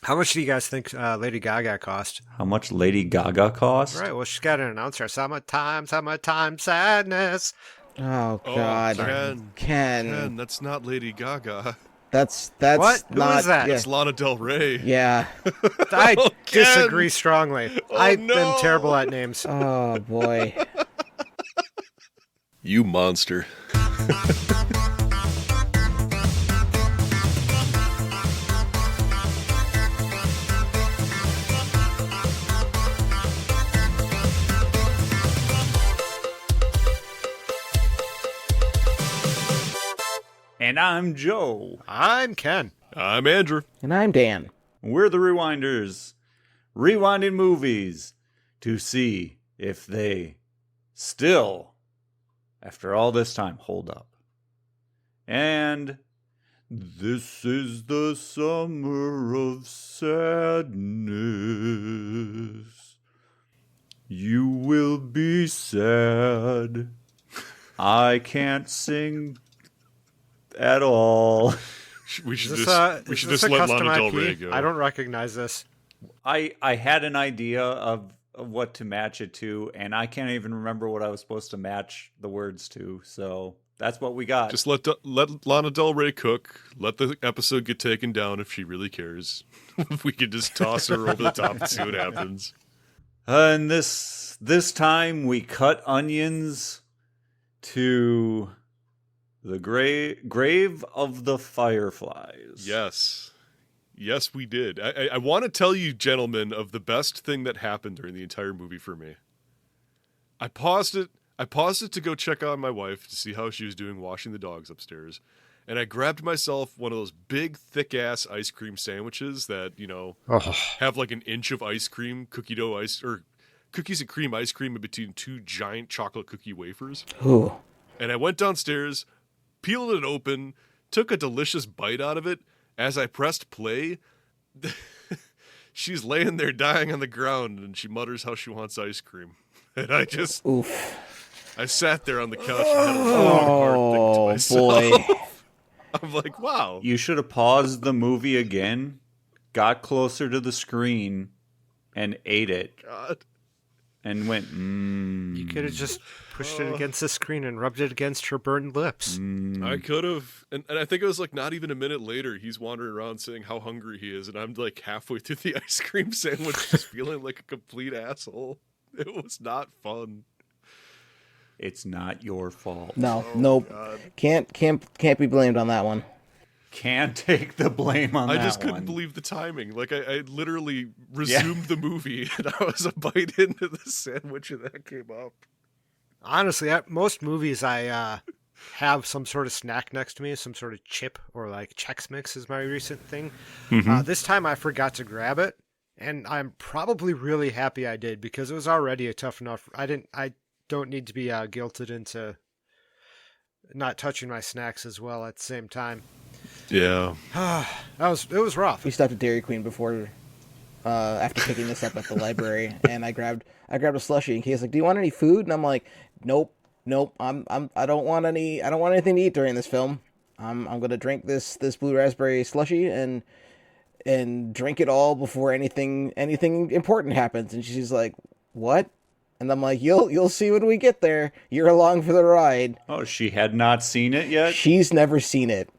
How much do you guys think Lady Gaga cost? How much Lady Gaga cost? Right, well, she's got an announcer. Summertime sadness. Oh Oh, God, Ken, that's not Lady Gaga. That's What? Who not. is that? Yeah, It's Lana Del Rey. yeah. I Oh, Ken! disagree strongly. Oh, I'm no! terrible at names. Oh boy. You monster. And I'm Joe. I'm Ken. I'm Andrew. And I'm Dan. We're the Rewinders, rewinding movies to see if they still, after all this time, hold up. And this is the summer of sadness. You will be sad. I can't sing at all. We should Is just this let a custom Lana Del IP? Rey go. I don't recognize this. I had an idea of what to match it to, and I can't even remember what I was supposed to match the words to, so that's what we got. Just let Lana Del Rey cook. Let the episode get taken down if she really cares. We could just toss her over the top and see what happens. And this time we cut onions to the grave of the Fireflies. Yes. Yes, we did. I want to tell you, gentlemen, of the best thing that happened during the entire movie for me. I paused it to go check on my wife to see how she was doing washing the dogs upstairs. And I grabbed myself one of those big, thick-ass ice cream sandwiches that, have like an inch of ice cream, cookies and cream ice cream in between two giant chocolate cookie wafers. Ooh. And I went downstairs, peeled it open, took a delicious bite out of it. As I pressed play, she's laying there dying on the ground, and she mutters how she wants ice cream. And I just... Oof. I sat there on the couch and had a really hard think to myself. Boy. I'm like, wow. You should have paused the movie again, got closer to the screen, and ate it. God. And went, You could have just pushed it against the screen and rubbed it against her burned lips. I could have. And I think it was like not even a minute later, he's wandering around saying how hungry he is. And I'm like halfway through the ice cream sandwich just feeling like a complete asshole. It was not fun. It's not your fault. No, Oh, nope. God. Can't be blamed on that one. Can't take the blame on that I just couldn't one. believe the timing. Like I literally resumed the movie and I was a bite into the sandwich and that came up. Honestly, at most movies I have some sort of snack next to me, some sort of chip or like Chex Mix is my recent thing. This time I forgot to grab it, and I'm probably really happy I did because it was already a tough enough. I don't need to be guilted into not touching my snacks as well at the same time. Yeah. It was rough. We stopped at Dairy Queen before, after picking this up at the library, and I grabbed a slushie. And he's like, "Do you want any food?" And I'm like, "Nope. I don't want anything to eat during this film. I'm gonna drink this blue raspberry slushie and drink it all before anything important happens." And she's like, "What?" And I'm like, "You'll see when we get there. You're along for the ride." Oh, she had not seen it yet? She's never seen it.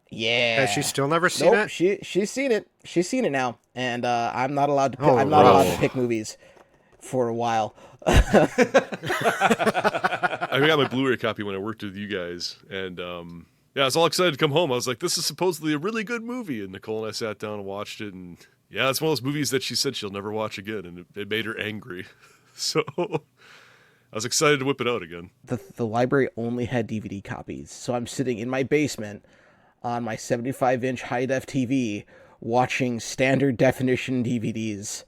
Yeah. Has she still never seen Nope, it? she's seen it. She's seen it now, and I'm not allowed to. Oh, I'm not allowed to rough. pick movies for a while. I got my Blu-ray copy when I worked with you guys, and I was all excited to come home. I was like, "This is supposedly a really good movie." And Nicole and I sat down and watched it, and yeah, it's one of those movies that she said she'll never watch again, and it made her angry. So I was excited to whip it out again. The library only had DVD copies, so I'm sitting in my basement on my 75-inch high-def TV watching standard definition DVDs.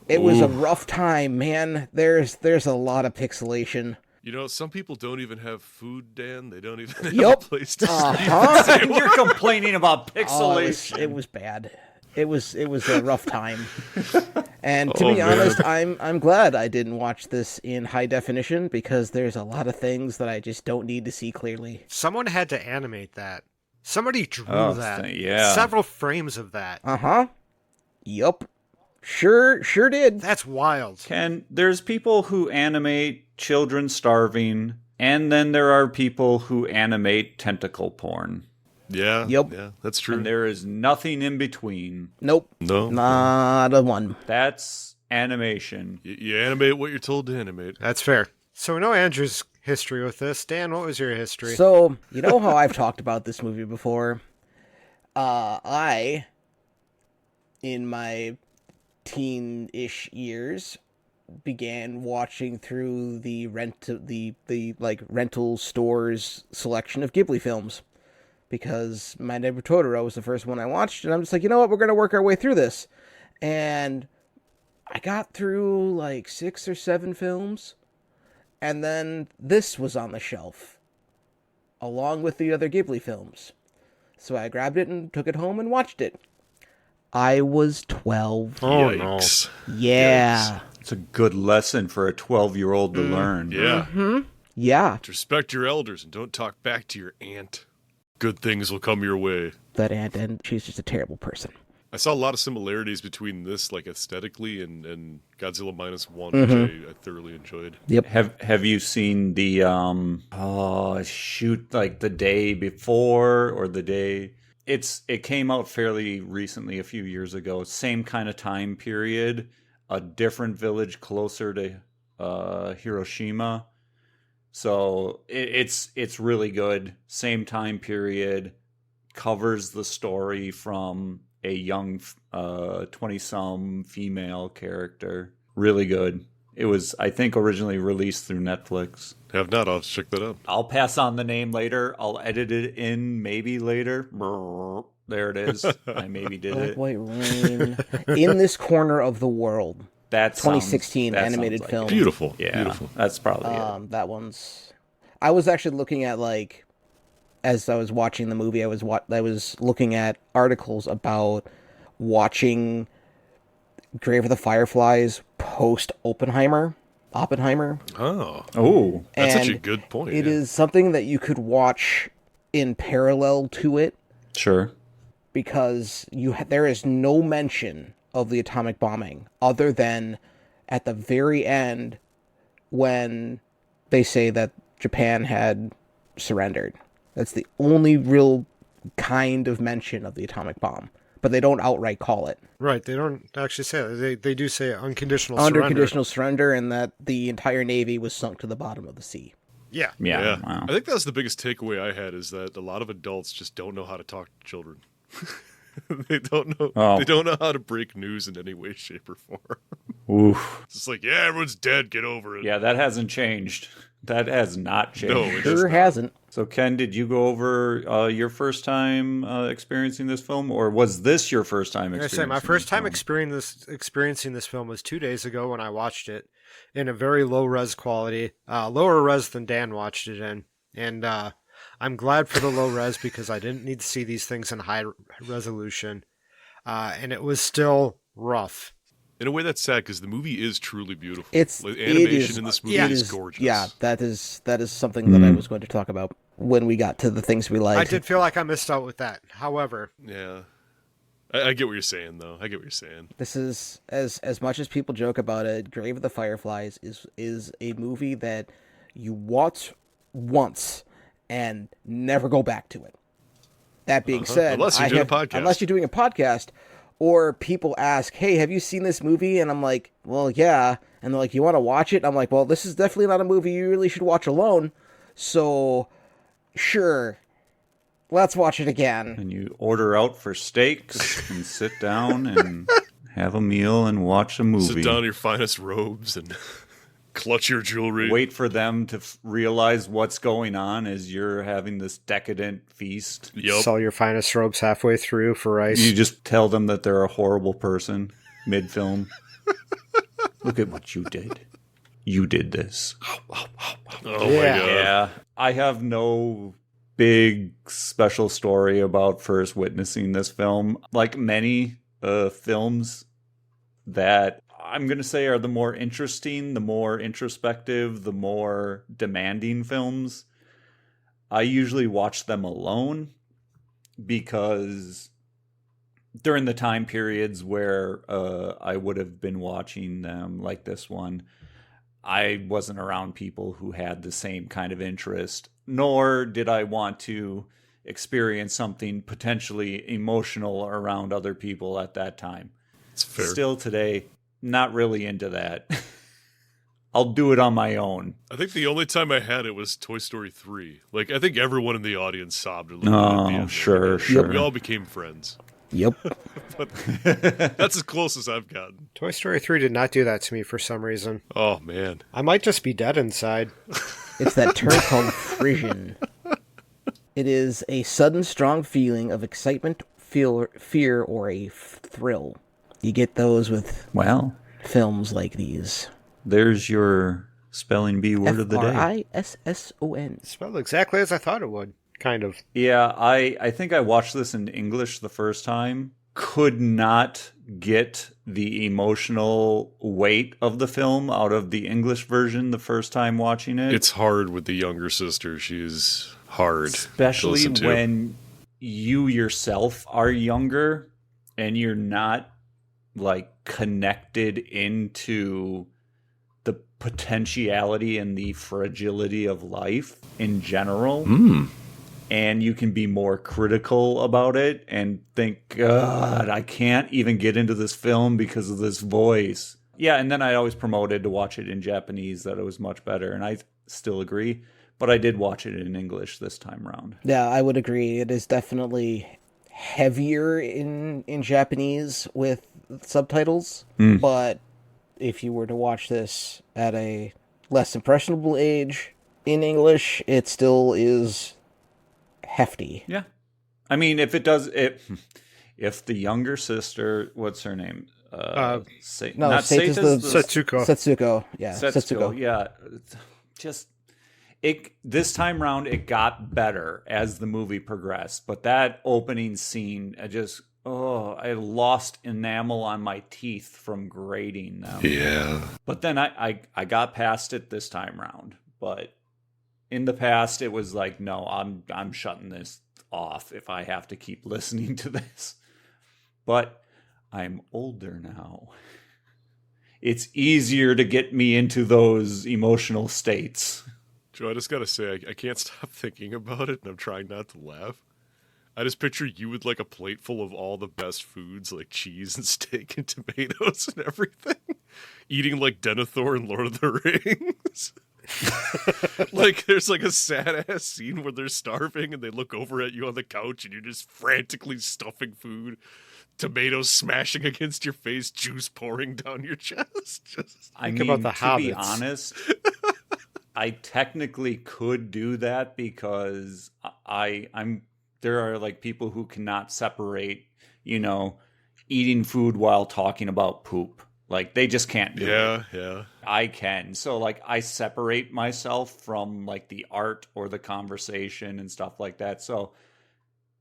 It was a rough time, man. There's a lot of pixelation. You know, some people don't even have food, Dan. They don't even have Yup. a place to And you're complaining about pixelation. It was bad. It was a rough time. And to be honest, I'm glad I didn't watch this in high definition because there's a lot of things that I just don't need to see clearly. Someone had to animate that. Somebody drew Oh, that. yeah. Several frames of that. Uh-huh. Yup. Sure did. That's wild. Ken, there's people who animate children starving, and then there are people who animate tentacle porn. Yeah. Yep. Yeah, that's true. And there is nothing in between. Nope. No. Not a one. That's animation. You animate what you're told to animate. That's fair. So we know Andrew's history with this. Dan, what was your history? So, you know how I've talked about this movie before? I, in my teen-ish years, began watching through the rental stores selection of Ghibli films. Because My Neighbor Totoro was the first one I watched, and I'm just like, you know what, we're going to work our way through this. And I got through like 6 or 7 films, and then this was on the shelf, along with the other Ghibli films. So I grabbed it and took it home and watched it. I was 12. Oh, Yikes. Yeah. It's a good lesson for a 12-year-old to learn. Yeah. Yeah. Respect your elders and don't talk back to your aunt. Good things will come your way. That aunt, and she's just a terrible person. I saw a lot of similarities between this, like aesthetically, and Godzilla Minus One, which I thoroughly enjoyed. Yep. Have you seen the like the day before or the day? It came out fairly recently, a few years ago. Same kind of time period, a different village closer to Hiroshima. So it's really good. Same time period, covers the story from a young 20-some female character. Really good. It was, I think, originally released through Netflix. Have not, I'll check that out. I'll pass on the name later. I'll edit it in maybe later. There it is. I maybe did Black, it. White Rain. In This Corner of the World. That 2016 sounds animated like film. it. Beautiful. Yeah, Beautiful. that's probably it. That one's... I was actually looking at, like, as I was watching the movie, I was looking at articles about watching Grave of the Fireflies post Oppenheimer. Oh, that's such a And good point. It is something that you could watch in parallel to it, Sure. because there is no mention of the atomic bombing other than at the very end when they say that Japan had surrendered. That's the only real kind of mention of the atomic bomb, but they don't outright call it. Right, they don't actually say that. They do say unconditional surrender. Unconditional surrender, and that the entire Navy was sunk to the bottom of the sea. Yeah. Yeah. Wow. I think that's the biggest takeaway I had, is that a lot of adults just don't know how to talk to children. They don't know. Oh. They don't know how to break news in any way, shape, or form. Oof. It's just like, yeah, everyone's dead. Get over it. Yeah, that hasn't changed. That has not changed. No, it Sure is not. hasn't. So, Ken, did you go over your first time experiencing this film, or was this your first time Like I experiencing say, my first this time film? experiencing this film was 2 days ago when I watched it in a very low res quality, lower res than Dan watched it in, and I'm glad for the low res because I didn't need to see these things in high resolution, and it was still rough. In a way, that's sad because the movie is truly beautiful. It Animation is- in this movie yeah. is gorgeous. Yeah, that is something that I was going to talk about when we got to the things we like. I did feel like I missed out with that. However, Yeah. I get what you're saying, though. I get what you're saying. This is as much as people joke about it. Grave of the Fireflies is a movie that you watch once and never go back to it. That being said, Unless you're doing a podcast. unless you're doing a podcast, or people ask, "Hey, have you seen this movie?" And I'm like, "Well, yeah." And they're like, "You want to watch it?" And I'm like, "Well, this is definitely not a movie you really should watch alone." So, sure, let's watch it again. And you order out for steaks and sit down and have a meal and watch a movie. Sit down in your finest robes and clutch your jewelry. Wait for them to realize what's going on as you're having this decadent feast. Yup. sell your finest robes halfway through for rice. You just tell them that they're a horrible person mid-film. Look at what you did. You did this. Oh Yeah. my god. Yeah. I have no big special story about first witnessing this film. Like many films that I'm going to say are the more interesting, the more introspective, the more demanding films, I usually watch them alone because during the time periods where I would have been watching them, like this one, I wasn't around people who had the same kind of interest, nor did I want to experience something potentially emotional around other people at that time. It's fair. Still today, not really into that. I'll do it on my own. I think the only time I had it was Toy Story 3. Like, I think everyone in the audience sobbed a little bit at the end. Sure. We all became friends. Yep. But that's as close as I've gotten. Toy Story 3 did not do that to me for some reason. Oh, man. I might just be dead inside. It's that term called frisson. It is a sudden, strong feeling of excitement, fear, or a thrill. You get those with films like these. There's your spelling bee word of the day. Frisson. Spelled exactly as I thought it would, kind of. Yeah, I think I watched this in English the first time. Could not get the emotional weight of the film out of the English version the first time watching it. It's hard with the younger sister. She's hard. Especially when you yourself are younger and you're not like connected into the potentiality and the fragility of life in general. And you can be more critical about it and think, God, I can't even get into this film because of this voice. Yeah, and then I always promoted to watch it in Japanese, that it was much better, and I still agree. But I did watch it in English this time around. Yeah, I would agree. It is definitely heavier in Japanese with subtitles, but if you were to watch this at a less impressionable age in English, it still is hefty. Yeah. I mean, if the younger sister, what's her name? Setsuko. Setsuko. Yeah. Setsuko. Yeah. This time around, it got better as the movie progressed. But that opening scene, I lost enamel on my teeth from grating them. Yeah. But then I got past it this time around. But in the past, it was like, no, I'm shutting this off if I have to keep listening to this. But I'm older now. It's easier to get me into those emotional states. Joe, I just gotta say, I can't stop thinking about it, and I'm trying not to laugh. I just picture you with like a plate full of all the best foods, like cheese and steak and tomatoes and everything, eating like Denethor in Lord of the Rings. Like there's like a sad ass scene where they're starving and they look over at you on the couch and you're just frantically stuffing food, tomatoes smashing against your face, juice pouring down your chest. Think about the hobbits. To be honest, I technically could do that because there are like people who cannot separate, eating food while talking about poop. Like they just can't do it. Yeah. I can. So like I separate myself from like the art or the conversation and stuff like that. So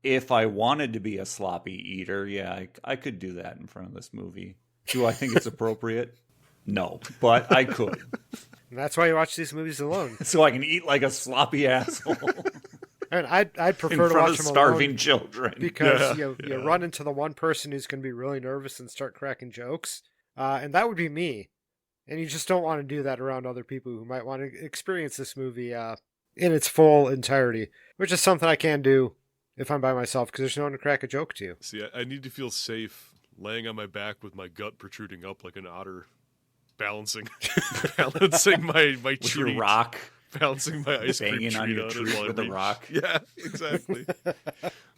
if I wanted to be a sloppy eater, I could do that in front of this movie. Do I think it's appropriate? No, but I could. And that's why you watch these movies alone. So I can eat like a sloppy asshole. And I'd prefer to watch them starving alone children because you run into the one person who's going to be really nervous and start cracking jokes, and that would be me. And you just don't want to do that around other people who might want to experience this movie in its full entirety, which is something I can do if I'm by myself because there's no one to crack a joke to. See, I need to feel safe laying on my back with my gut protruding up like an otter, balancing my with treat. your rock. Balancing my ice cream Banging treat on your it treat while with a rock. Yeah, exactly.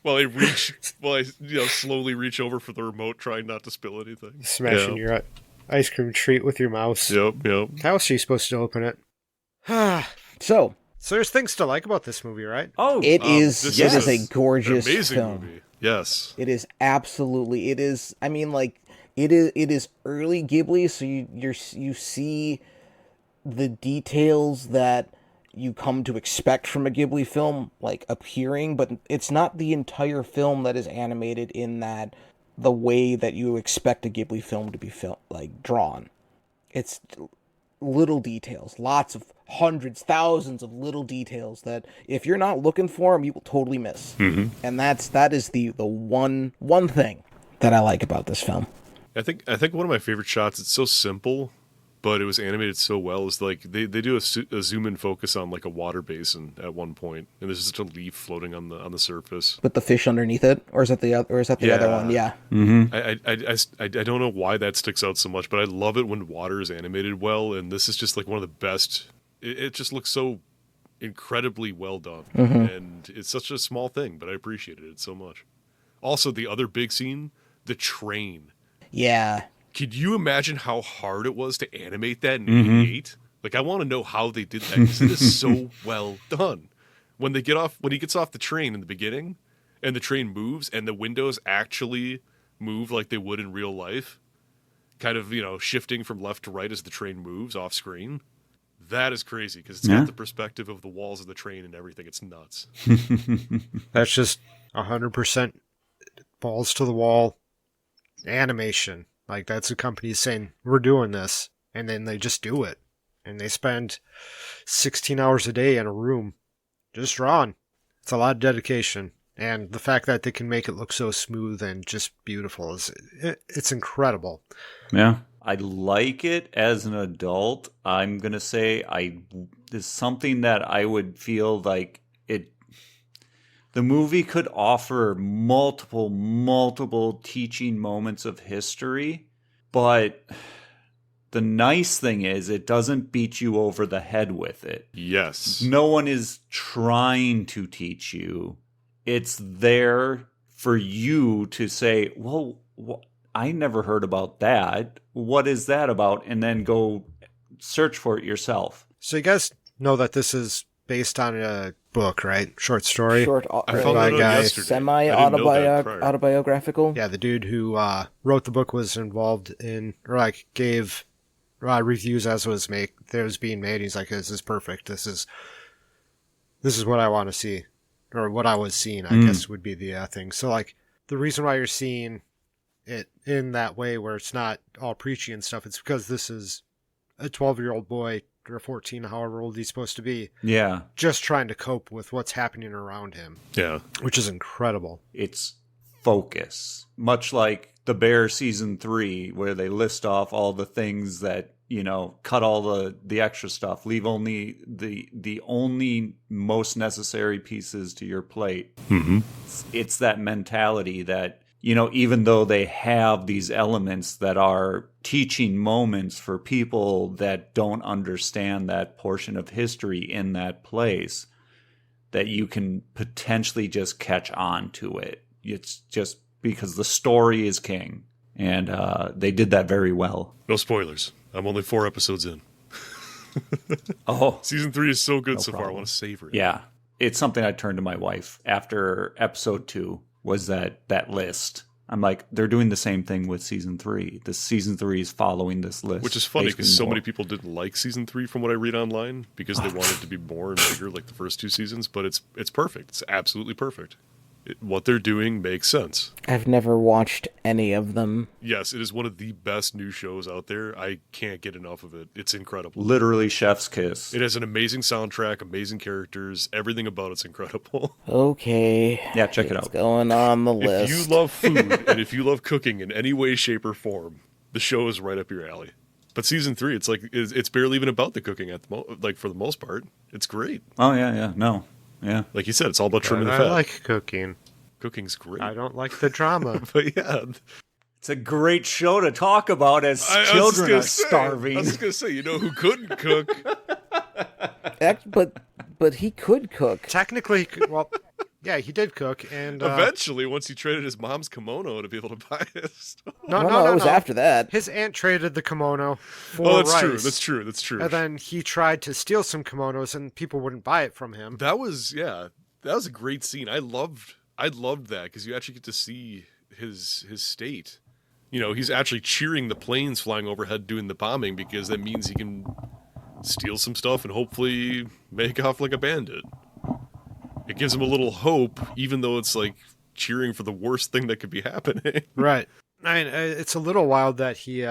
while I slowly reach over for the remote, trying not to spill anything. Smashing your ice cream treat with your mouse. Yep. How else are you supposed to open it? So there's things to like about this movie, right? Oh, it is a an gorgeous amazing film. movie. Yes. It is absolutely. It is. I mean, like it is early Ghibli, so you see the details that you come to expect from a Ghibli film, like appearing, but it's not the entire film that is animated in the way that you expect a Ghibli film to be drawn. It's little details, lots of hundreds, thousands of little details that if you're not looking for them, you will totally miss. Mm-hmm. And that is the one thing that I like about this film. I think one of my favorite shots. It's so simple, but it was animated so well. Is like they do a zoom in focus on like a water basin at one point, and there's just a leaf floating on the surface With the fish underneath it, or is that the other one? Yeah. I don't know why that sticks out so much, but I love it when water is animated well, and this is just like one of the best. It just looks so incredibly well done, and it's such a small thing, but I appreciated it so much. Also, the other big scene, the train. Yeah. Could you imagine how hard it was to animate that in '88? Like, I want to know how they did that, because it is so well done. When he gets off the train in the beginning, and the train moves, and the windows actually move like they would in real life, kind of, shifting from left to right as the train moves off screen. That is crazy, because it's got the perspective of the walls of the train and everything. It's nuts. That's just 100% balls to the wall animation. Like, that's a company saying, we're doing this, and then they just do it. And they spend 16 hours a day in a room just drawing. It's a lot of dedication. And the fact that they can make it look so smooth and just beautiful it's incredible. Yeah. I like it as an adult. I'm going to say it's something that I would feel like the movie could offer multiple teaching moments of history, but the nice thing is it doesn't beat you over the head with it. Yes. No one is trying to teach you. It's there for you to say, well, I never heard about that. What is that about? And then go search for it yourself. So you guys know that this is based on a book, right? Short story. I found that out yesterday. Semi-autobiographical. Yeah, the dude who wrote the book was involved in, or like gave reviews as it was being made. He's like, "This is perfect. This is what I want to see, or what I was seeing." I guess would be the thing. So like the reason why you're seeing it in that way, where it's not all preachy and stuff, it's because this is a 12-year-old boy, or 14, however old he's supposed to be. Yeah. Just trying to cope with what's happening around him. Yeah. Which is incredible. It's focus. Much like The Bear season 3, where they list off all the things that, cut all the extra stuff, leave only the only most necessary pieces to your plate. Mm-hmm. It's that mentality that, even though they have these elements that are teaching moments for people that don't understand that portion of history in that place, that you can potentially just catch on to it. It's just because the story is king. And they did that very well. No spoilers. I'm only 4 episodes in. Oh. Season 3 is so good so problem. far. I want to savor it. Yeah. It's something I turned to my wife after episode 2 was that list. I'm like, they're doing the same thing with season 3. This season 3 is following this list. Which is funny because so many people didn't like season 3 from what I read online because they wanted it to be more and bigger like the first 2 seasons. But it's perfect. It's absolutely perfect. What they're doing makes sense. I've never watched any of them. Yes, it is one of the best new shows out there. I can't get enough of it. It's incredible. Literally chef's kiss. It has an amazing soundtrack, amazing characters. Everything about it's incredible. Okay. Yeah, check it out. It's going on the list. If you love food and if you love cooking in any way, shape, or form, the show is right up your alley. But season 3, it's like it's barely even about the cooking for the most part. It's great. Oh yeah, no. Yeah. Like you said, it's all about trimming the fat. I like cooking. Cooking's great. I don't like the drama. But yeah. It's a great show to talk about as children are starving. I was going to say, who couldn't cook? But he could cook. Technically, well, yeah, he did cook. And eventually, once he traded his mom's kimono to be able to buy his No, it was after that. His aunt traded the kimono for that's rice. true. That's true. And then he tried to steal some kimonos, and people wouldn't buy it from him. That was a great scene. I loved that because you actually get to see his state. He's actually cheering the planes flying overhead doing the bombing because that means he can steal some stuff and hopefully make off like a bandit. It gives him a little hope, even though it's like cheering for the worst thing that could be happening. Right. I mean, it's a little wild that he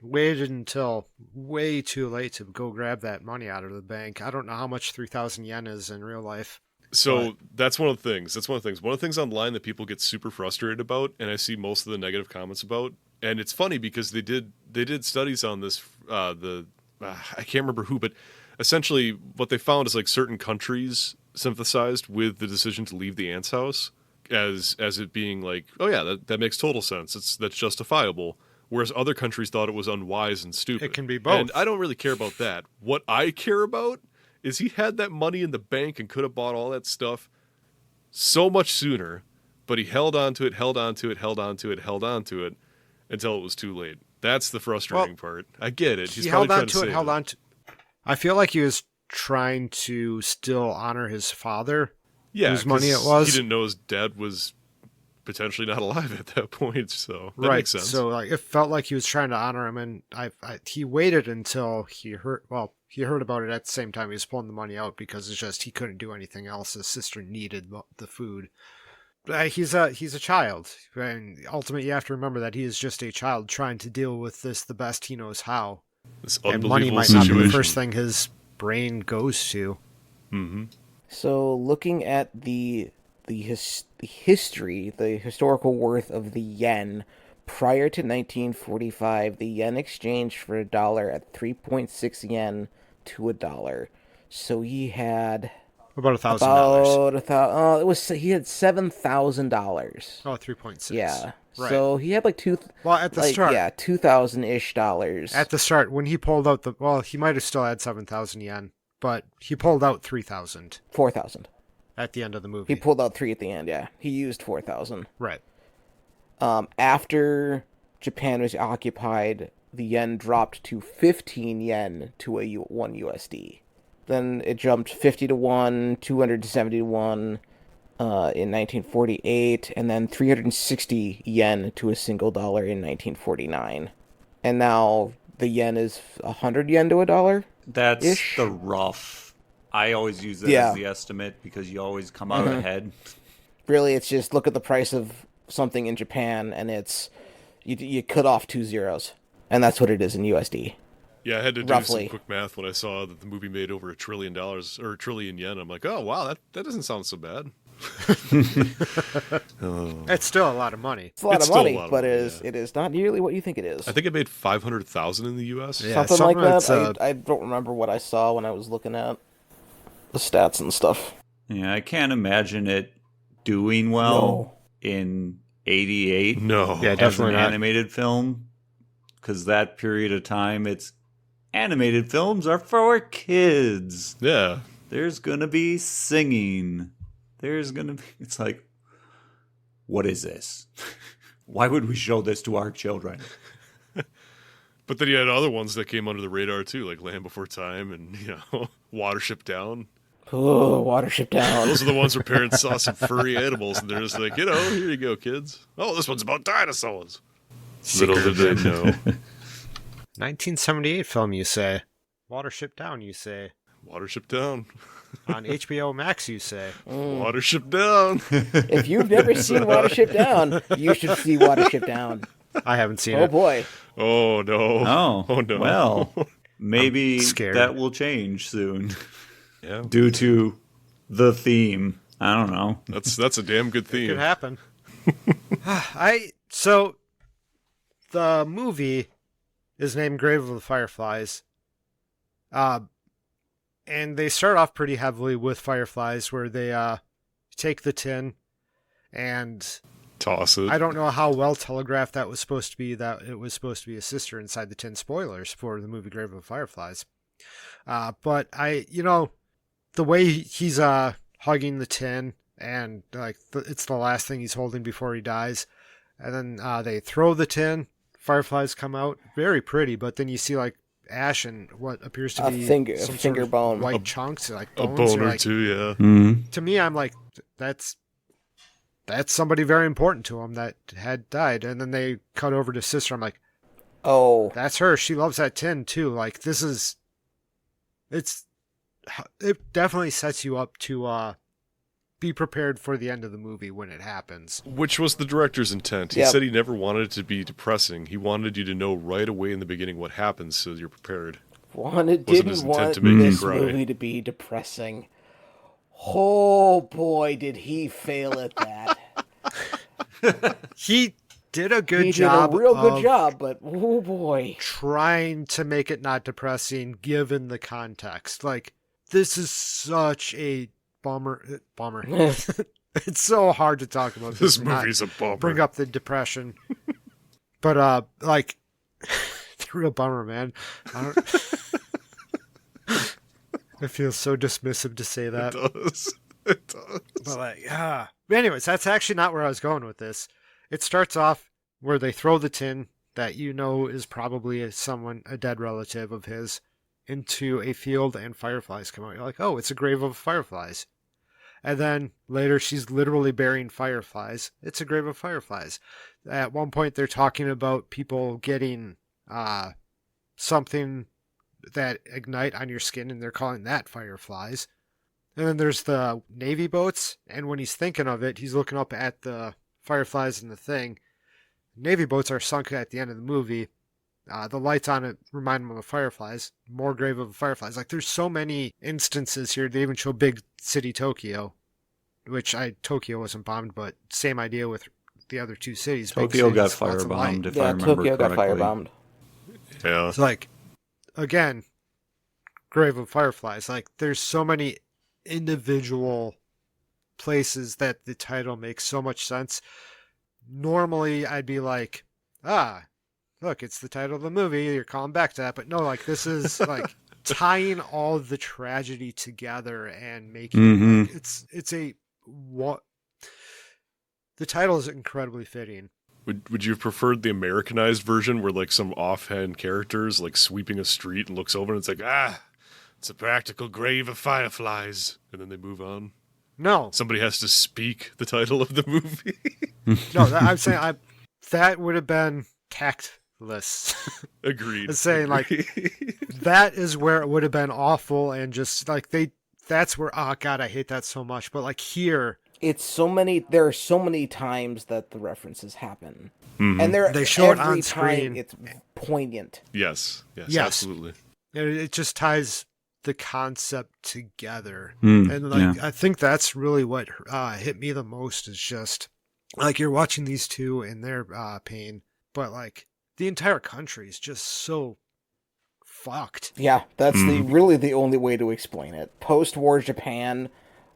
waited until way too late to go grab that money out of the bank. I don't know how much 3,000 yen is in real life. So that's one of the things. One of the things online that people get super frustrated about, and I see most of the negative comments about. And it's funny because they did studies on this. I can't remember who, but essentially what they found is like certain countries sympathized with the decision to leave the aunt's house as it being like, oh yeah, that makes total sense. That's justifiable. Whereas other countries thought it was unwise and stupid. It can be both. And I don't really care about that. What I care about is he had that money in the bank and could have bought all that stuff so much sooner, but he held on to it until it was too late. That's the frustrating part. I get it. He's he probably held on trying to it, held on to. I feel like he was trying to still honor his father, whose money it was. He didn't know his dad was potentially not alive at that point, so that right. makes sense. So like, it felt like he was trying to honor him, and he waited until he heard. Well, he heard about it at the same time he was pulling the money out because it's just he couldn't do anything else. His sister needed the food. He's a child, and ultimately you have to remember that he is just a child trying to deal with this the best he knows how. This And unbelievable money might situation. not be the first thing his brain goes to. Mm-hmm. So looking at the history, the historical worth of the yen prior to 1945, the yen exchanged for a dollar at 3.6 yen to a dollar. So he had About $1,000. he had $7,000. Oh, 3.6. Yeah. Right. So he had like at the start. Yeah, $2,000-ish dollars. At the start, when he pulled out he might have still had 7,000 yen, but he pulled out 3,000 4,000. at the end of the movie. He pulled out 3 at the end, yeah. He used 4,000. Right. After Japan was occupied, the yen dropped to 15 yen to 1 USD. Then it jumped 50 to 1, 200 to 70 to 1 in 1948, and then 360 yen to a single dollar in 1949. And now the yen is 100 yen to a dollar? That's Ish. the rough. I always use that Yeah. as the estimate because you always come out ahead. Really, it's just look at the price of something in Japan, and it's you cut off 2 zeros. And that's what it is in USD. Yeah, I had to do Roughly. some quick math when I saw that the movie made over $1 trillion or $1 trillion yen. I'm like, oh wow, that doesn't sound so bad. It's still a lot of money. It's a lot It's of still a money, lot of but money, it is not nearly what you think it is. I think it made 500,000 in the U.S. Yeah. Something like something that. that's, I don't remember what I saw when I was looking at the stats and stuff. Yeah, I can't imagine it doing well in '88 No. Yeah, as an definitely not. animated film, because that period of time, it's animated films are for kids. Yeah. There's gonna be singing. It's like, what is this? Why would we show this to our children? But then you had other ones that came under the radar too, like Land Before Time and Watership Down. Oh, Watership Down. Those are the ones where parents saw some furry animals and they're just like, here you go, kids. Oh, this one's about dinosaurs. Little did they know. 1978 film, you say? Watership Down, you say? Watership Down. On HBO Max, you say? Watership Down. If you've never seen Watership Down, you should see Watership Down. I haven't seen Oh it. boy. Oh, no. Oh no. Well, maybe scared. that will change soon Yeah. due to the theme. I don't know. That's a damn good Could theme. happen. So the movie is named Grave of the Fireflies. And they start off pretty heavily with fireflies where they take the tin and Toss it. I don't know how well telegraphed that was supposed to be, that it was supposed to be a sister inside the tin. Spoilers for the movie Grave of the Fireflies. But the way he's hugging the tin and like it's the last thing he's holding before he dies. And then they throw the tin, fireflies come out, very pretty, but then you see like ash and what appears to be some finger sort of bone. white chunks, like a bones. bone You're or like, two, yeah. to me, I'm like, that's somebody very important to him that had died. And then they cut over to sister. I'm like, Oh, that's her. She loves that tin too. Like it definitely sets you up to be prepared for the end of the movie when it happens. Which was the director's intent. He Yep. said he never wanted it to be depressing. He wanted you to know right away in the beginning what happens so you're prepared. didn't his intent want to make you this cry. movie to be depressing. Oh boy, did he fail at that. He did a good He job. did a real good of job, but oh boy. trying to make it not depressing given the context. Like, this is such a bummer. It's so hard to talk about This and not movie's a bummer. bring up the depression. But like, it's a real bummer, man. I feel so dismissive to say that. It does. It does. But like, yeah. Anyways, that's actually not where I was going with this. It starts off where they throw the tin that you know is probably a dead relative of his, into a field, and fireflies come out. You're like, oh, it's a grave of fireflies. And then later she's literally burying fireflies. It's a grave of fireflies. At one point they're talking about people getting something that ignite on your skin, and they're calling that fireflies. And then there's the Navy boats, and when he's thinking of it, he's looking up at the fireflies in the thing. Navy boats are sunk at the end of the movie. The lights on it remind him of the fireflies. More grave of the fireflies. Like, there's so many instances here. They even show big city Tokyo, which Tokyo wasn't bombed, but same idea with the other two cities. Tokyo got firebombed, if I remember Tokyo got correctly. firebombed. Yeah. It's like, again, grave of fireflies. Like, there's so many individual places that the title makes so much sense. Normally I'd be like, look, it's the title of the movie, you're calling back to that. But no, like, this is like tying all the tragedy together and making like, it's a what the title is incredibly fitting. Would you have preferred the Americanized version where like some offhand characters like sweeping a street and looks over and it's like, it's a practical grave of fireflies, and then they move on? No. Somebody has to speak the title of the movie. No, I'm saying that would have been tactless. Agreed. I'm saying like that is where it would have been awful, and just like that's where, oh god, I hate that so much. But like here, there are so many times that the references happen. Mm-hmm. And they show it every on screen. time it's poignant. Yes, Yes. absolutely. It just ties the concept together. And like, I think that's really what hit me the most, is just like, you're watching these two in their pain, but like the entire country is just so fucked. Yeah, that's really the only way to explain it. Post-war Japan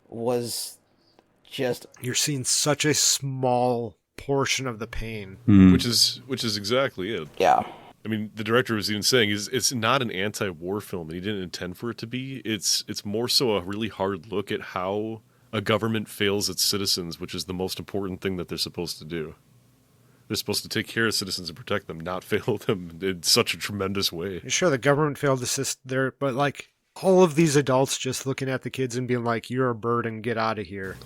was just, you're seeing such a small portion of the pain, which is exactly it. yeah. I mean, the director was even saying it's not an anti-war film, and he didn't intend for it to be. It's more so a really hard look at how a government fails its citizens, which is the most important thing that they're supposed to do. They're supposed to take care of citizens and protect them, not fail them in such a tremendous way. Sure, the government failed to assist there, but like all of these adults just looking at the kids and being like, "You're a burden, get out of here,"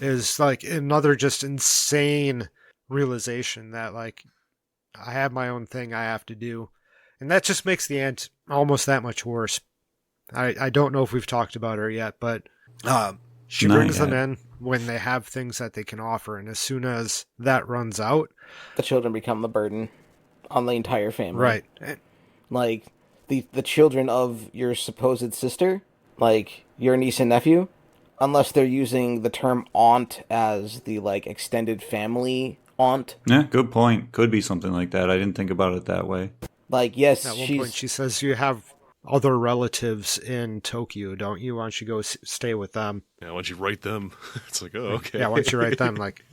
is like another just insane realization that like, I have my own thing I have to do. And that just makes the end almost that much worse. I don't know if we've talked about her yet, but she brings them in when they have things that they can offer. And as soon as that runs out, The children become the burden on the entire family. right. Like, the children of your supposed sister, like your niece and nephew, unless they're using the term aunt as the like extended family aunt. Yeah, good point. Could be something like that. I didn't think about it that way. Like, yes, At one point she says, you have other relatives in Tokyo, don't you? Why don't you go stay with them? Yeah, why don't you write them? It's like, oh, okay. Yeah, why don't you write them? Like,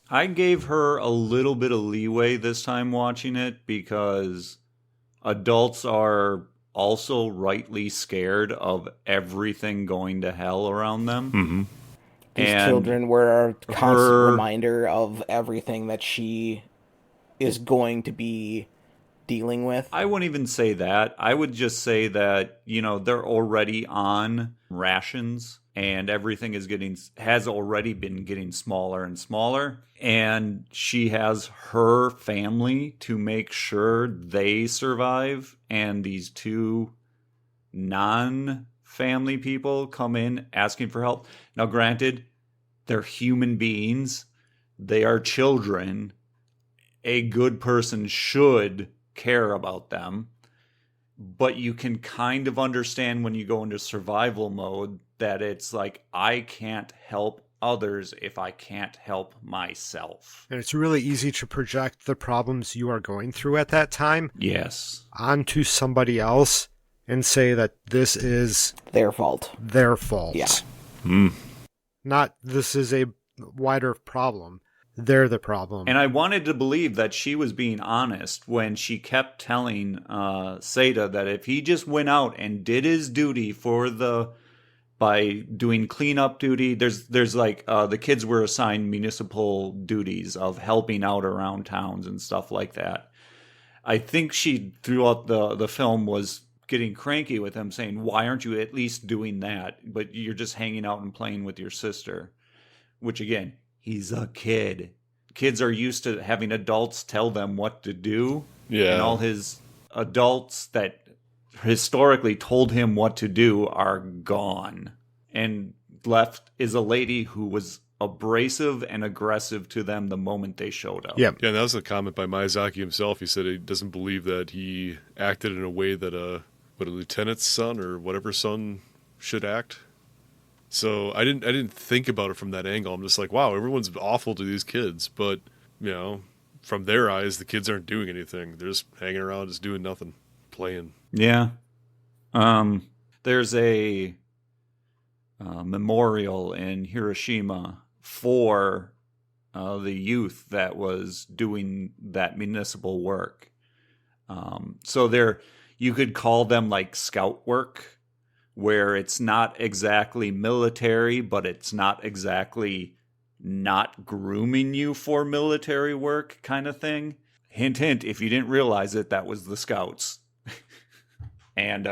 I gave her a little bit of leeway this time watching it because adults are also rightly scared of everything going to hell around them. Mm-hmm. these and children were a constant reminder of everything that she is going to be dealing with. I wouldn't even say that. I would just say that, they're already on rations and everything has already been getting smaller and smaller. And she has her family to make sure they survive. And these two non-family people come in asking for help. Now, granted, they're human beings. They are children. A good person should care about them. but you can kind of understand when you go into survival mode that it's like, I can't help others if I can't help myself. And it's really easy to project the problems you are going through at that time Yes. onto somebody else and say that this is Their fault. their fault. Yeah. Not this is a wider problem. They're the problem. And I wanted to believe that she was being honest when she kept telling Seda that if he just went out and did his duty by doing cleanup duty, there's like the kids were assigned municipal duties of helping out around towns and stuff like that. I think she throughout the film was getting cranky with him, saying, "Why aren't you at least doing that? But you're just hanging out and playing with your sister." Which again, he's a kid. Kids are used to having adults tell them what to do. Yeah. And all his adults that historically told him what to do are gone. And left is a lady who was abrasive and aggressive to them the moment they showed up. Yeah. Yeah, and that was a comment by Miyazaki himself. He said he doesn't believe that he acted in a way that a lieutenant's son or whatever son should act. So I didn't think about it from that angle. I'm just like, wow, everyone's awful to these kids, but from their eyes, the kids aren't doing anything. They're just hanging around, just doing nothing, playing. Yeah. There's a memorial in Hiroshima for the youth that was doing that municipal work. So you could call them like scout work, where it's not exactly military, but it's not exactly not grooming you for military work kind of thing. Hint, hint, if you didn't realize it, that was the Scouts. And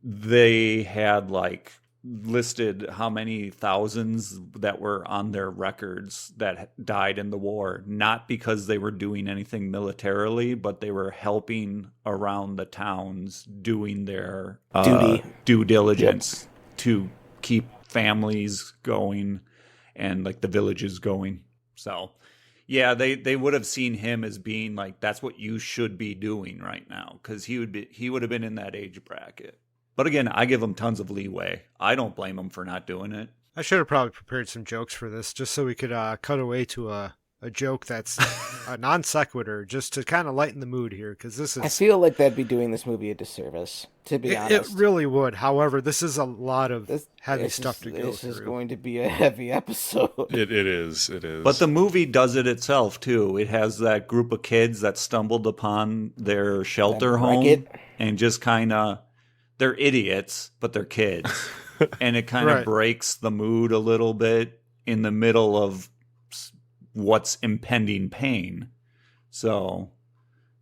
they had like listed how many thousands that were on their records that died in the war, not because they were doing anything militarily, but they were helping around the towns doing their due diligence to keep families going and like the villages going. So yeah, they would have seen him as being like, that's what you should be doing right now, because he would have been in that age bracket. But again, I give him tons of leeway. I don't blame him for not doing it. I should have probably prepared some jokes for this just so we could cut away to a joke that's a non sequitur just to kind of lighten the mood here, because this is... I feel like that'd be doing this movie a disservice, to be It honest. really would. However, this is a lot of heavy stuff to go through. This is going to be a heavy episode. It is. But the movie does it itself, too. It has that group of kids that stumbled upon their shelter home and just kind of... They're idiots, but they're kids. And it kind of breaks the mood a little bit in the middle of what's impending pain. So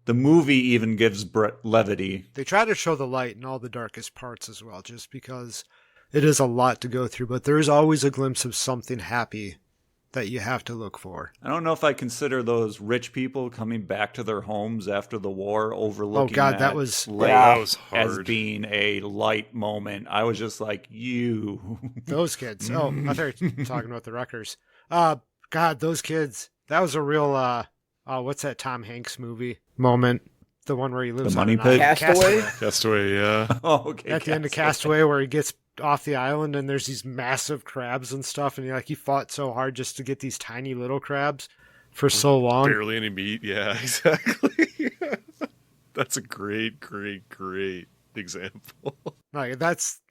the movie even gives levity. They try to show the light in all the darkest parts as well, just because it is a lot to go through. But there is always a glimpse of something happy that you have to look for. I don't know if I consider those rich people coming back to their homes after the war overlooking that was hard. as being a light moment. I was just like, those kids. Oh, I thought you were talking about the wreckers. God, those kids. That was a real what's that Tom Hanks movie moment? The one where he lives The on Money an Pit? island. Castaway, yeah. Oh, okay. At the end of Castaway, where he gets off the island and there's these massive crabs and stuff, and he fought so hard just to get these tiny little crabs for so long. Barely any meat. Yeah, exactly. That's a great example. Like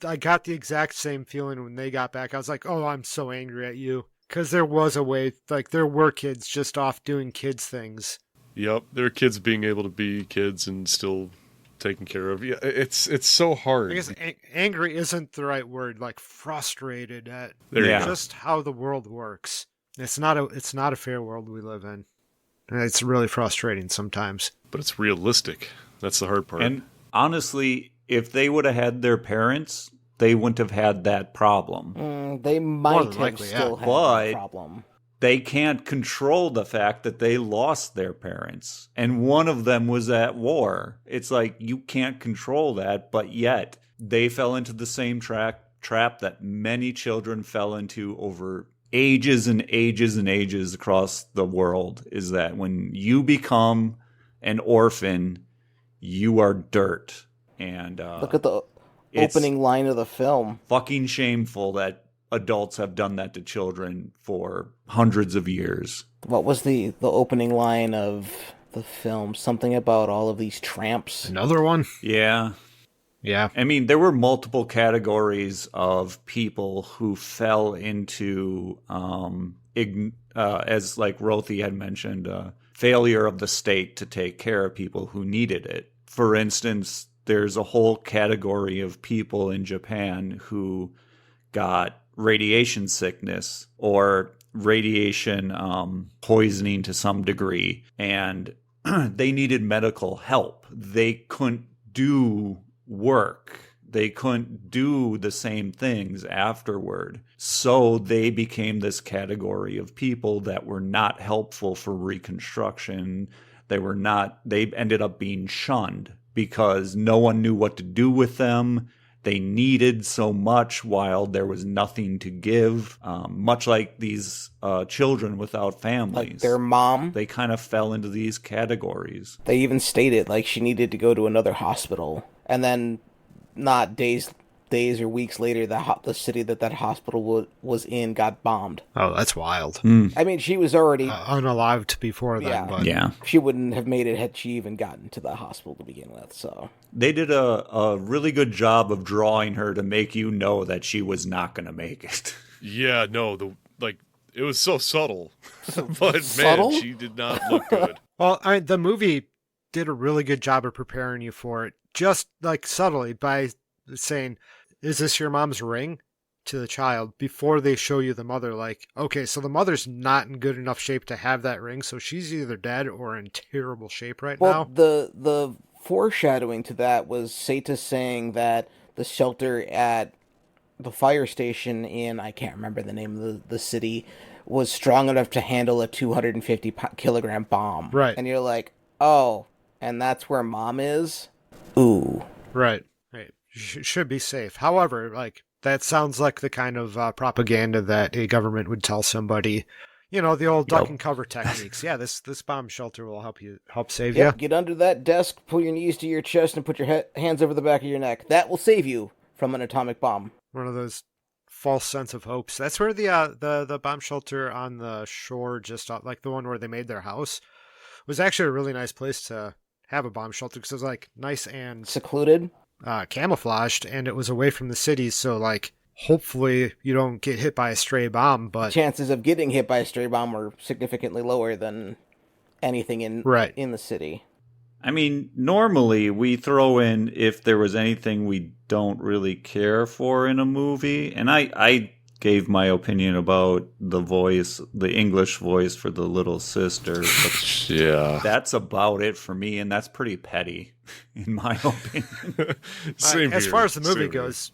I got the exact same feeling when they got back. I was like, oh, I'm so angry at you. Because there was a way, like there were kids just off doing kids things. Yep, there are kids being able to be kids and still taken care of. Yeah, it's so hard. I guess angry isn't the right word. Like frustrated at Yeah. just how the world works. It's not a fair world we live in. And it's really frustrating sometimes. But it's realistic. That's the hard part. And honestly, if they would have had their parents, they wouldn't have had that problem. They might have likely, still had But- that problem. They can't control the fact that they lost their parents. And one of them was at war. It's like, you can't control that, but yet they fell into the same trap that many children fell into over ages and ages and ages across the world, is that when you become an orphan, you are dirt. And Look at the it's opening line of the film. fucking shameful that adults have done that to children for hundreds of years. What was the opening line of the film? Something about all of these tramps. Another one? Yeah. Yeah. I mean, there were multiple categories of people who fell into, as like Rothy had mentioned, failure of the state to take care of people who needed it. For instance, there's a whole category of people in Japan who got radiation sickness or radiation poisoning to some degree, and they needed medical help. They couldn't do work. They couldn't do the same things afterward. So they became this category of people that were not helpful for reconstruction. They ended up being shunned because no one knew what to do with them. They needed so much while there was nothing to give, much like these children without families. Like their mom. They kind of fell into these categories. They even stated like she needed to go to another hospital, and then not days or weeks later, the city that hospital was in got bombed. Oh, that's wild. I mean, she was already Unalived before then, Yeah. but Yeah. she wouldn't have made it had she even gotten to the hospital to begin with. So They did a really good job of drawing her to make you know that she was not going to make it. Yeah, no, it was so subtle, but Subtle? man, she did not look good. well, the movie did a really good job of preparing you for it, just like subtly by saying, "Is this your mom's ring?" to the child before they show you the mother. Like, okay, so the mother's not in good enough shape to have that ring, so she's either dead or in terrible shape right now. the foreshadowing to that was Seta saying that the shelter at the fire station in, I can't remember the name of the city, was strong enough to handle a 250 kilogram bomb. Right. And you're like, oh, and that's where mom is? Ooh. Right. Should be safe. However, like, that sounds like the kind of propaganda that a government would tell somebody. You know, the old duck and cover techniques. Yeah, this bomb shelter will help save you. Get under that desk, pull your knees to your chest, and put your hands over the back of your neck. That will save you from an atomic bomb. One of those false sense of hopes. That's where the bomb shelter on the shore, just like the one where they made their house, was actually a really nice place to have a bomb shelter because it was like nice and Secluded. camouflaged, and it was away from the cities. So like, hopefully you don't get hit by a stray bomb. But Chances of getting hit by a stray bomb were significantly lower than anything in the city. I mean, normally we throw in if there was anything we don't really care for in a movie. And I gave my opinion about the English voice for the little sister. But Yeah. that's about it for me, and that's pretty petty, in my opinion. Same as here, far as the movie same here. goes,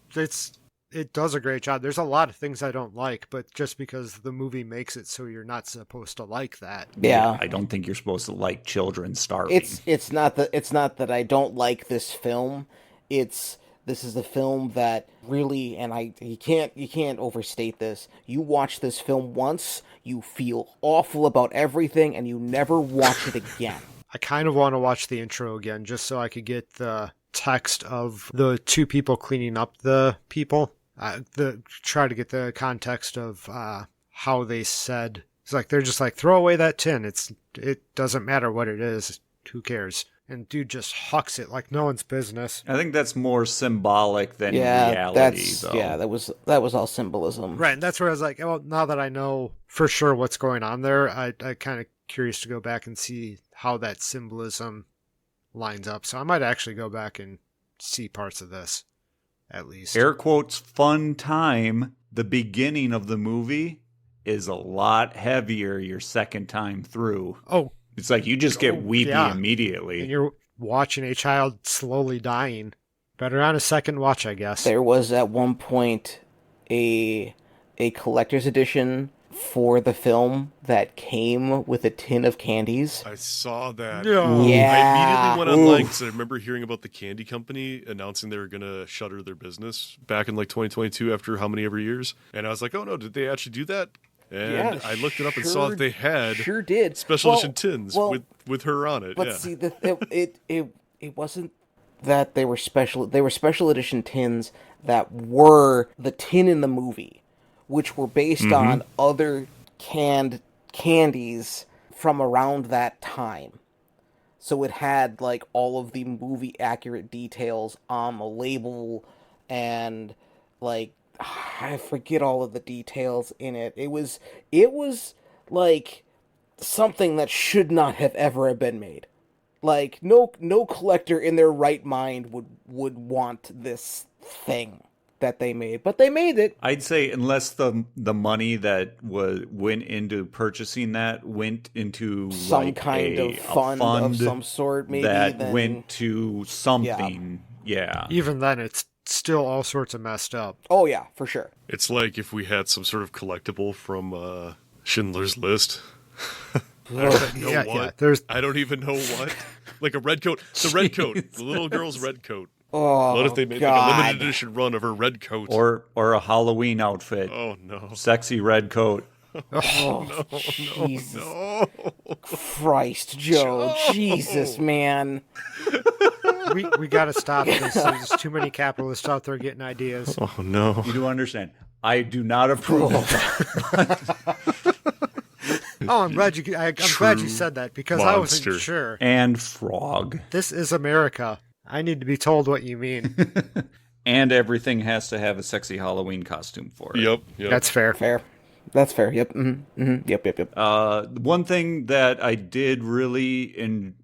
it does a great job. There's a lot of things I don't like, but just because the movie makes it so you're not supposed to like that. Yeah. I don't think you're supposed to like children starving. It's not that I don't like this film. This is a film that really, and you can't overstate this. You watch this film once, you feel awful about everything, and you never watch it again. I kind of want to watch the intro again just so I could get the text of the two people cleaning up the people. Try to get the context of how they said. It's like they're just like, throw away that tin. It doesn't matter what it is. Who cares? And dude just hucks it like no one's business. I think that's more symbolic than reality, though. Yeah, that was all symbolism. Right, and that's where I was like, well, now that I know for sure what's going on there, I kind of curious to go back and see how that symbolism lines up. So I might actually go back and see parts of this, at least. Air quotes, fun time. The beginning of the movie is a lot heavier your second time through. Oh, It's like you just get weepy yeah. immediately. and you're watching a child slowly dying. Better on a second watch, I guess. There was at one point a collector's edition for the film that came with a tin of candies. I saw that. No. Yeah. I immediately went online Oof. because I remember hearing about the candy company announcing they were going to shutter their business back in like 2022 after how many ever years. And I was like, oh no, did they actually do that? And Yeah, I looked it up and saw that they had Sure did. special Well- edition tins well, with her on it. But Yeah. see, it wasn't that they were special edition tins that were the tin in the movie, which were based on other canned candies from around that time. So it had like all of the movie accurate details on the label, and like I forget all of the details in it. It was like something that should not have ever been made. Like no collector in their right mind would want this thing that they made, but they made it. I'd say unless the money that went into purchasing that went into Some like kind a of fund of some sort, maybe, that then went to something. Yeah. Even then, it's still all sorts of messed up. Oh yeah, for sure. It's like if we had some sort of collectible from Schindler's List. I don't even know what. I don't even know what. Like a red coat. The red coat. The little girl's red coat. Oh, what if they made like a limited edition run of her red coat? Or a Halloween outfit. Oh no. Sexy red coat. Oh, Jesus Christ, Joe. Jesus, man. We got to stop this. There's too many capitalists out there getting ideas. Oh no. You do understand. I do not approve of that. Oh, I'm glad you said that, because I wasn't sure. And frog. This is America. I need to be told what you mean. And everything has to have a sexy Halloween costume for it. Yep. That's fair. That's fair. Yep. Yep. One thing that I did really and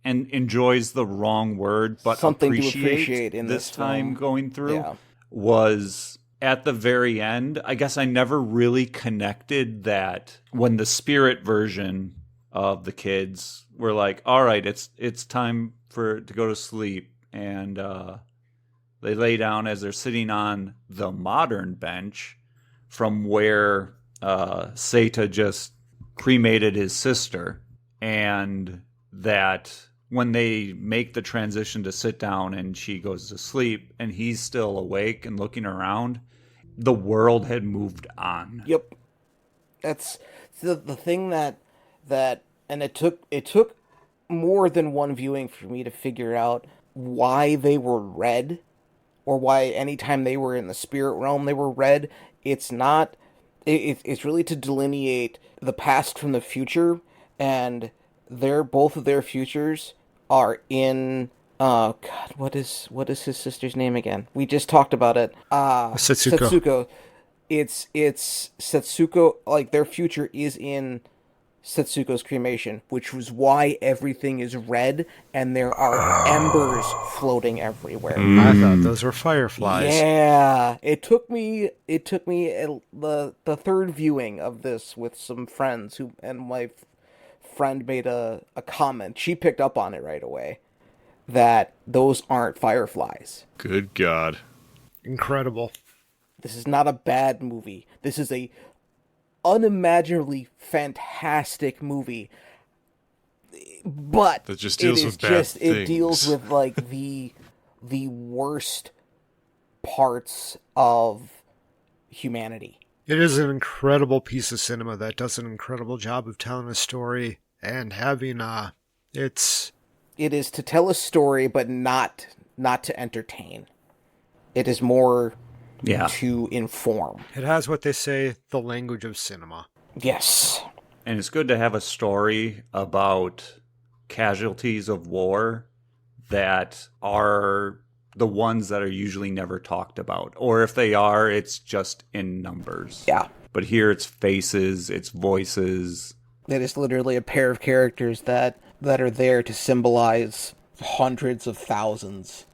enjoys the wrong word, but something appreciate to appreciate in this time film. Going through was at the very end. I guess I never really connected that when the spirit version of the kids were like, all right, it's time to go to sleep. And they lay down as they're sitting on the modern bench from where Seta just cremated his sister. And that when they make the transition to sit down and she goes to sleep and he's still awake and looking around, the world had moved on. Yep. That's the thing that and it took more than one viewing for me to figure out why they were red, or why anytime they were in the spirit realm they were red. It's not. It's really to delineate the past from the future, and both of their futures are in. Oh God, what is his sister's name again? We just talked about it. Setsuko. It's Setsuko. Like their future is in Setsuko's cremation, which was why everything is red and there are embers floating everywhere. I thought those were fireflies. Yeah, it took me the third viewing of this with some friends and my friend made a comment. She picked up on it right away that those aren't fireflies. Good God. Incredible. This is not a bad movie. This is a unimaginably fantastic movie, but that just deals with bad things. It deals with like the worst parts of humanity. It is an incredible piece of cinema that does an incredible job of telling a story and having It is to tell a story, but not to entertain. It is more to inform. It has what they say, the language of cinema. Yes. And it's good to have a story about casualties of war that are the ones that are usually never talked about. Or if they are, it's just in numbers. Yeah. But here it's faces, it's voices. It is literally a pair of characters that are there to symbolize hundreds of thousands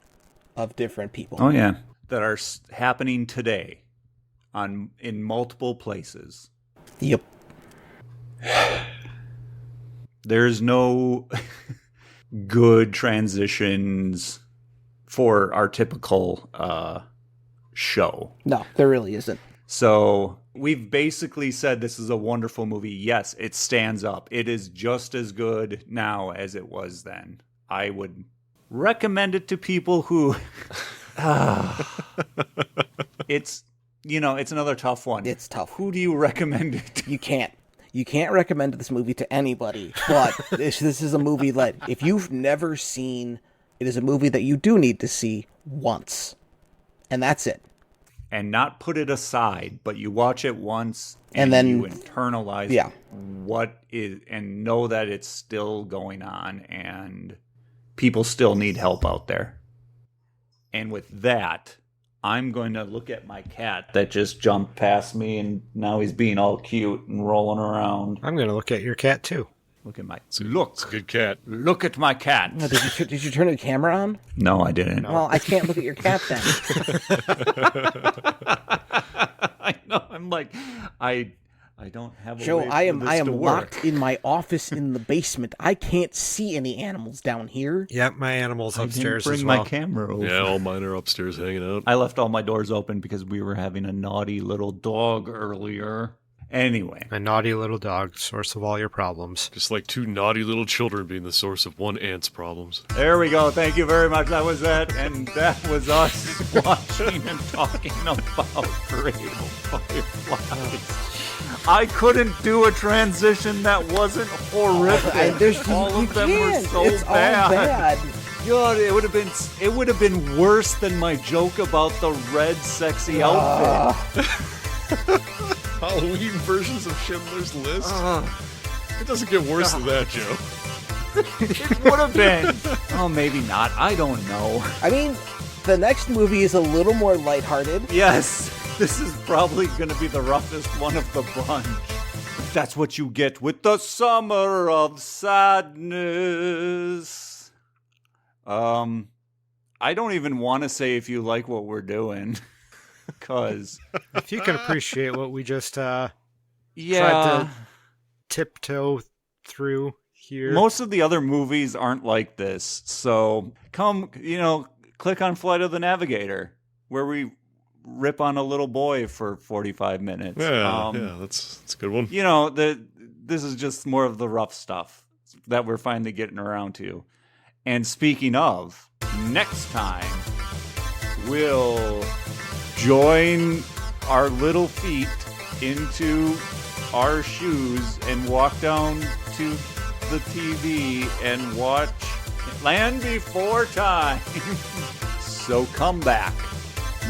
of different people. Oh, yeah. That are happening today in multiple places. Yep. There's no good transitions for our typical show. No, there really isn't. So we've basically said this is a wonderful movie. Yes, it stands up. It is just as good now as it was then. I would recommend it to people who... It's another tough one. It's tough. Who do you recommend it to? You can't recommend this movie to anybody, but this is a movie that if you've never seen It is a movie that you do need to see once. And that's it. And not put it aside, but you watch it once And then you internalize what is, and know that it's still going on and people still need help out there. And with that, I'm going to look at my cat that just jumped past me and now he's being all cute and rolling around. I'm going to look at your cat too. Look at my It's a good cat. Look at my cat. No, did you turn the camera on? No, I didn't. Well, I can't look at your cat then. I know. I'm like, I don't have a Joe, way for I am this to work. locked in my office in the basement. I can't see any animals down here. Yep, my animal's upstairs Bring as well. my camera over. Yeah, all mine are upstairs hanging out. I left all my doors open because we were having a naughty little dog earlier. Anyway. A naughty little dog, source of all your problems. Just like two naughty little children being the source of one ant's problems. There we go. Thank you very much. That was that. And that was us watching and talking about Parade of Fireflies. I couldn't do a transition that wasn't horrific. All of them were so it's bad. all bad. God, it would have been worse than my joke about the red sexy outfit. Halloween versions of Schindler's List? It doesn't get worse than that, Joe. It would have been. Oh, maybe not. I don't know. I mean, the next movie is a little more lighthearted. Yes, this is probably going to be the roughest one of the bunch. That's what you get with the Summer of Sadness. I don't even want to say if you like what we're doing. Because if you can appreciate what we just tried yeah, to tiptoe through here. most of the other movies aren't like this. So come, click on Flight of the Navigator, where we rip on a little boy for 45 minutes. Yeah, that's a good one. This is just more of the rough stuff that we're finally getting around to. And speaking of, next time we'll join our little feet into our shoes and walk down to the TV and watch Land Before Time. So come back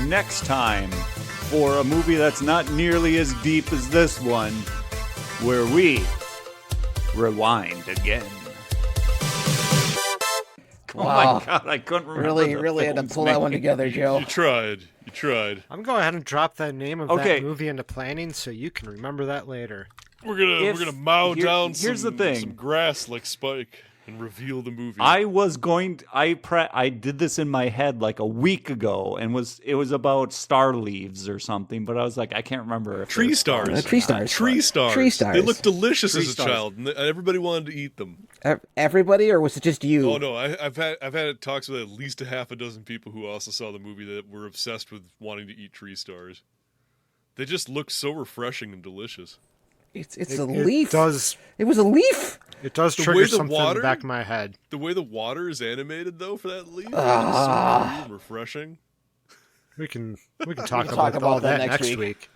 next time for a movie that's not nearly as deep as this one, where we rewind again. Oh Wow. my God, I couldn't remember. Really had to film's pull that one name. together, Joe. You tried. I'm going ahead and drop the name of Okay. that movie into planning so you can remember that later. We're gonna mow down here's the thing. some grass like Spike and reveal the movie. I was going to, I did this in my head like a week ago, and it was about star leaves or something, but I was like, I can't remember. If Tree they're stars. Tree stars. Tree stars. Tree stars. They looked delicious Tree as a stars. child, and everybody wanted to eat them. Everybody, or was it just you? Oh no, I've had talks with at least a half a dozen people who also saw the movie that were obsessed with wanting to eat tree stars. They just look so refreshing and delicious. It's a leaf. It was a leaf. It does The trigger way the something in water- the back of my head. The way the water is animated though for that leaf is so cool and refreshing. We can We'll talk talk about all about that that next next week. week.